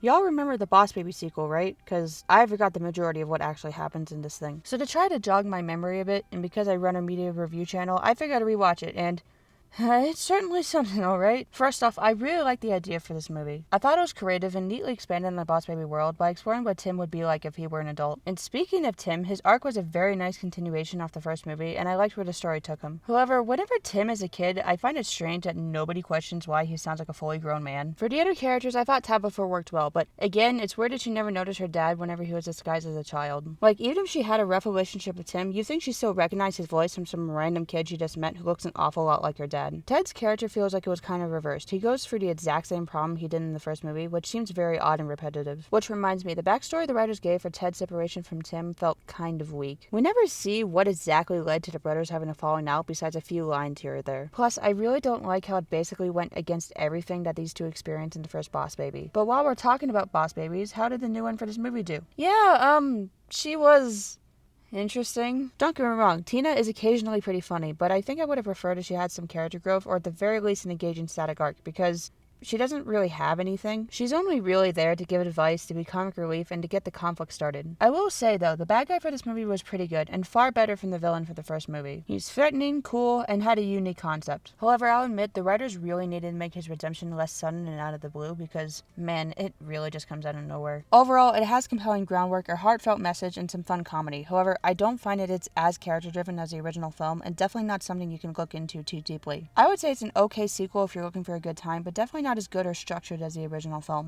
Y'all remember the Boss Baby sequel, right? Because I forgot the majority of what actually happens in this thing. So to try to jog my memory a bit, and because I run a media review channel, I figured I'd rewatch it, and it's certainly something, alright. First off, I really like the idea for this movie. I thought it was creative and neatly expanded on the Boss Baby world by exploring what Tim would be like if he were an adult. And speaking of Tim, his arc was a very nice continuation off the first movie, and I liked where the story took him. However, whenever Tim is a kid, I find it strange that nobody questions why he sounds like a fully grown man. For the other characters, I thought Tabitha worked well, but again, it's weird that she never noticed her dad whenever he was disguised as a child. Like, even if she had a rough relationship with Tim, you think she still recognized his voice from some random kid she just met who looks an awful lot like her dad. Ted's character feels like it was kind of reversed. He goes through the exact same problem he did in the first movie, which seems very odd and repetitive. Which reminds me, the backstory the writers gave for Ted's separation from Tim felt kind of weak. We never see what exactly led to the brothers having a falling out besides a few lines here or there. Plus, I really don't like how it basically went against everything that these two experienced in the first Boss Baby. But while we're talking about Boss Babies, how did the new one for this movie do? Yeah, she was interesting. Don't get me wrong, Tina is occasionally pretty funny, but I think I would have preferred if she had some character growth, or at the very least an engaging static arc, because she doesn't really have anything. She's only really there to give advice, to be comic relief, and to get the conflict started. I will say, though, the bad guy for this movie was pretty good, and far better from the villain for the first movie. He's threatening, cool, and had a unique concept. However, I'll admit, the writers really needed to make his redemption less sudden and out of the blue, because, man, it really just comes out of nowhere. Overall, it has compelling groundwork, a heartfelt message, and some fun comedy. However, I don't find it's as character-driven as the original film, and definitely not something you can look into too deeply. I would say it's an okay sequel if you're looking for a good time, but definitely not as good or structured as the original film.